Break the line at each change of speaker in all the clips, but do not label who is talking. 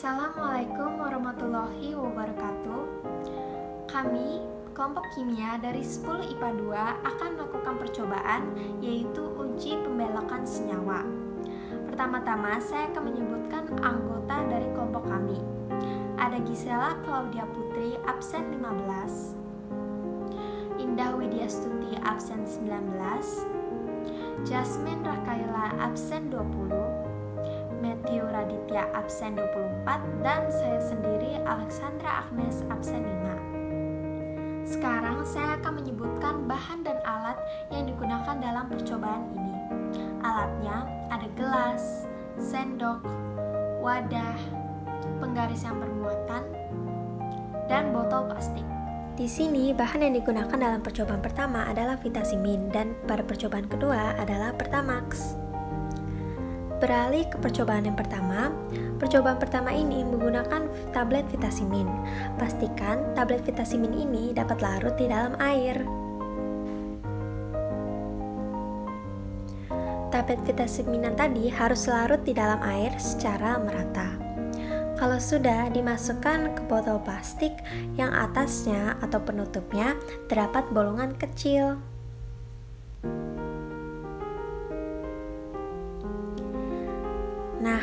Assalamualaikum warahmatullahi wabarakatuh. Kami, kelompok kimia dari 10 IPA 2 akan melakukan percobaan, yaitu uji pembelokan senyawa. Pertama-tama, saya akan menyebutkan anggota dari kelompok kami. Ada Gisela Claudia Putri, absen 15. Indah Widya Stuti, absen 19. Jasmine Rakaila, absen 20. Matthew Raditya, absen 24, dan saya sendiri Alexandra Agnes, absen 5. Sekarang saya akan menyebutkan bahan dan alat yang digunakan dalam percobaan ini. Alatnya ada gelas, sendok, wadah, penggaris yang bermuatan, dan botol plastik. Di sini bahan yang digunakan dalam percobaan pertama adalah vitamin dan pada percobaan kedua adalah Pertamax. Beralih ke percobaan yang pertama. Percobaan pertama ini menggunakan tablet vitamin. Pastikan tablet vitamin ini dapat larut di dalam air. Tablet vitamin tadi harus larut di dalam air secara merata. Kalau sudah, dimasukkan ke botol plastik yang atasnya atau penutupnya terdapat bolongan kecil. Nah,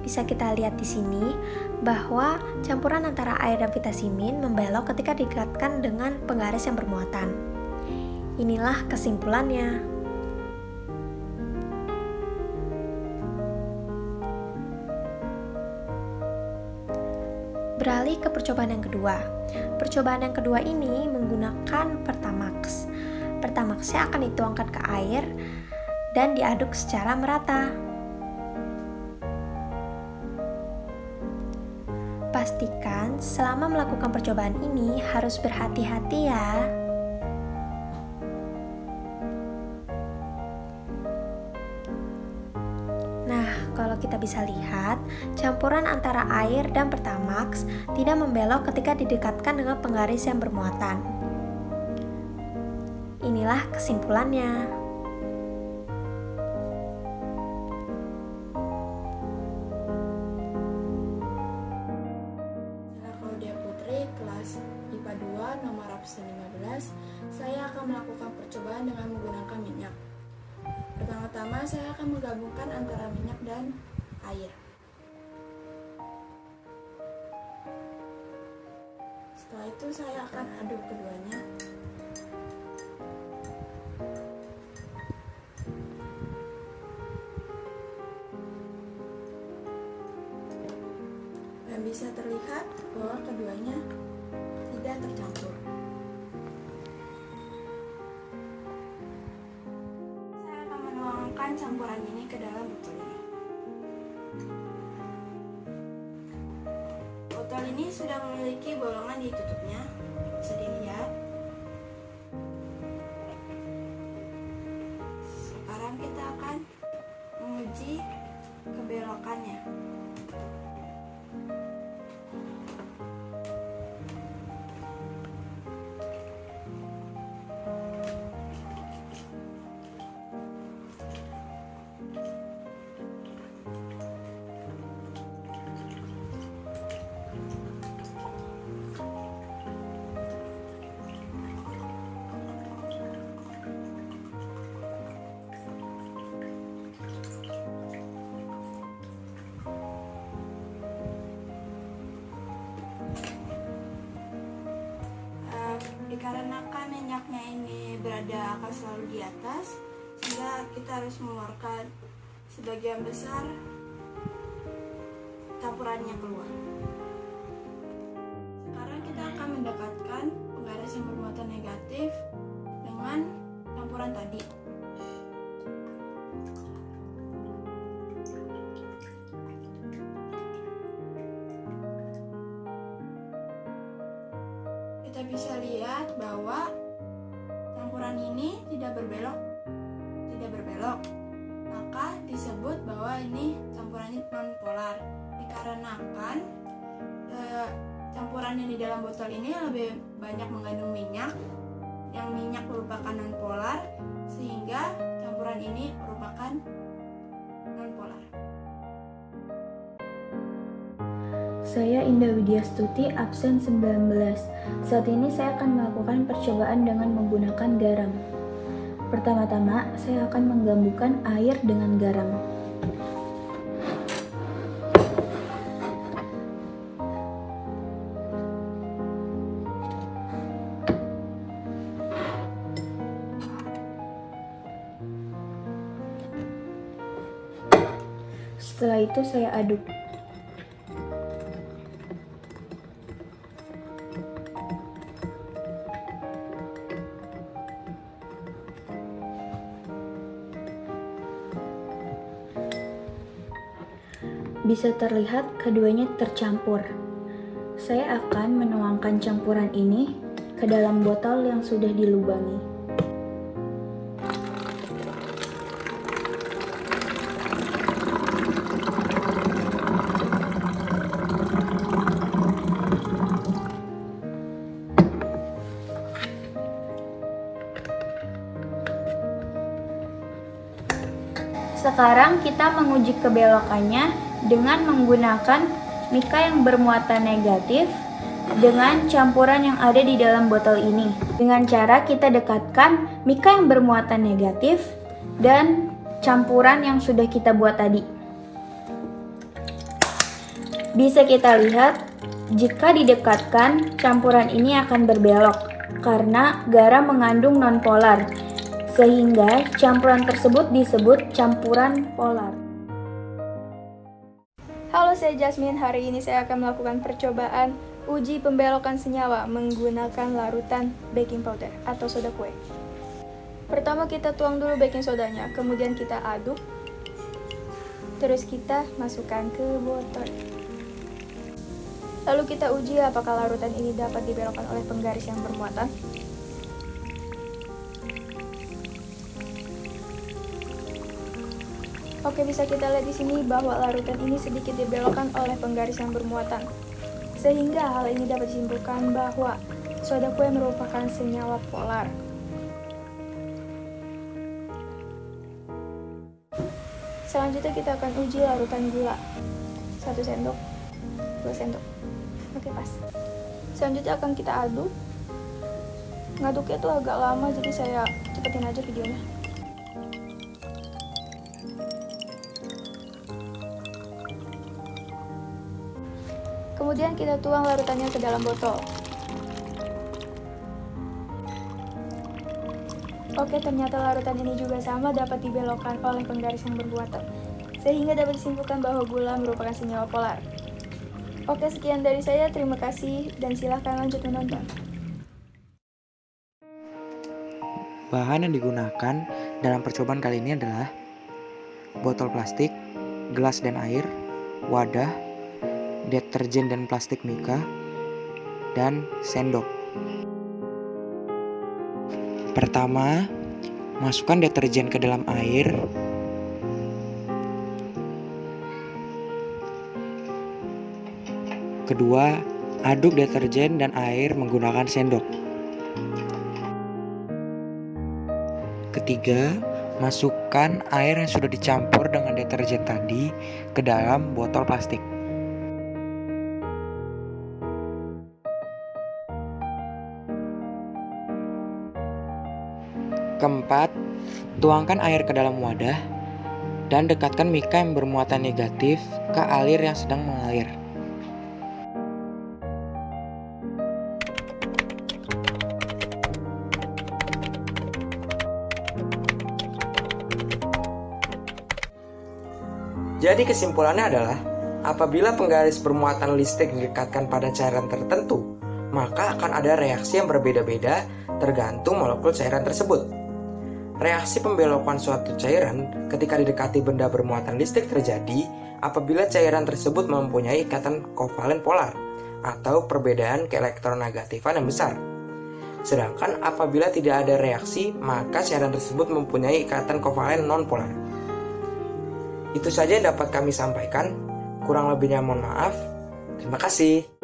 bisa kita lihat di sini bahwa campuran antara air dan vitamin membelok ketika diikatkan dengan penggaris yang bermuatan. Inilah kesimpulannya. Beralih ke percobaan yang kedua. Percobaan yang kedua ini menggunakan Pertamax. Pertamaxnya akan dituangkan ke air dan diaduk secara merata. Pastikan selama melakukan percobaan ini harus berhati-hati ya. Nah, kalau kita bisa lihat, campuran antara air dan Pertamax tidak membelok ketika didekatkan dengan penggaris yang bermuatan. Inilah kesimpulannya.
Kelas IPA 2 nomor absen 15, saya akan melakukan percobaan dengan menggunakan minyak. Pertama-tama saya akan menggabungkan antara minyak dan air. Setelah itu saya akan aduk keduanya. Dan bisa terlihat bahwa keduanya tidak tercampur. Saya akan menuangkan campuran ini ke dalam botol ini. Botol ini sudah memiliki bolongan di tutupnya, bisa dilihat. Sekarang kita akan menguji kebelokannya. Dikarenakan minyaknya ini berada akan selalu di atas, sehingga kita harus mengeluarkan sebagian besar campurannya keluar. Sekarang kita akan mendekatkan penggaris yang bermuatan negatif dengan campuran tadi. Kita bisa lihat bahwa campuran ini tidak berbelok, maka disebut bahwa ini campurannya non-polar. Dikarenakan campuran yang di dalam botol ini lebih banyak mengandung minyak, yang minyak merupakan non-polar, sehingga campuran ini merupakan non-polar.
Saya Indah Widyastuti, absen 19. Saat ini saya akan melakukan percobaan dengan menggunakan garam. Pertama-tama, saya akan menggabungkan air dengan garam. Setelah itu saya aduk. Bisa terlihat keduanya tercampur. Saya akan menuangkan campuran ini ke dalam botol yang sudah dilubangi. Sekarang kita menguji kebelokannya dengan menggunakan mika yang bermuatan negatif dengan campuran yang ada di dalam botol ini. Dengan cara kita dekatkan mika yang bermuatan negatif dan campuran yang sudah kita buat tadi. Bisa kita lihat, jika didekatkan, campuran ini akan berbelok karena garam mengandung nonpolar, sehingga campuran tersebut disebut campuran polar.
Halo, saya Jasmine. Hari ini saya akan melakukan percobaan uji pembelokan senyawa menggunakan larutan baking powder atau soda kue. Pertama kita tuang dulu baking sodanya, kemudian kita aduk, terus kita masukkan ke botol. Lalu kita uji apakah larutan ini dapat dibelokkan oleh penggaris yang bermuatan. Oke, bisa kita lihat di sini bahwa larutan ini sedikit dibelokkan oleh penggaris yang bermuatan. Sehingga hal ini dapat disimpulkan bahwa soda kue merupakan senyawa polar. Selanjutnya kita akan uji larutan gula. 1 sendok, 2 sendok. Oke, pas. Selanjutnya akan kita aduk. Ngaduknya tuh agak lama, jadi saya cepetin aja videonya. Kemudian kita tuang larutannya ke dalam botol. Oke, ternyata larutan ini juga sama dapat dibelokkan oleh penggaris yang bermuatan, sehingga dapat disimpulkan bahwa gula merupakan senyawa polar. Oke, sekian dari saya. Terima kasih dan silahkan lanjut menonton.
Bahan yang digunakan dalam percobaan kali ini adalah botol plastik, gelas dan air, wadah, deterjen dan plastik mika, dan sendok. Pertama, masukkan deterjen ke dalam air. Kedua, aduk deterjen dan air menggunakan sendok. Ketiga, masukkan air yang sudah dicampur dengan deterjen tadi ke dalam botol plastik. Keempat, tuangkan air ke dalam wadah dan dekatkan mika yang bermuatan negatif ke alir yang sedang mengalir. Jadi kesimpulannya adalah, apabila penggaris bermuatan listrik didekatkan pada cairan tertentu, maka akan ada reaksi yang berbeda-beda tergantung molekul cairan tersebut. Reaksi pembelokan suatu cairan ketika didekati benda bermuatan listrik terjadi apabila cairan tersebut mempunyai ikatan kovalen polar atau perbedaan keelektronegatifan yang besar. Sedangkan apabila tidak ada reaksi, maka cairan tersebut mempunyai ikatan kovalen non-polar. Itu saja yang dapat kami sampaikan. Kurang lebihnya mohon maaf. Terima kasih.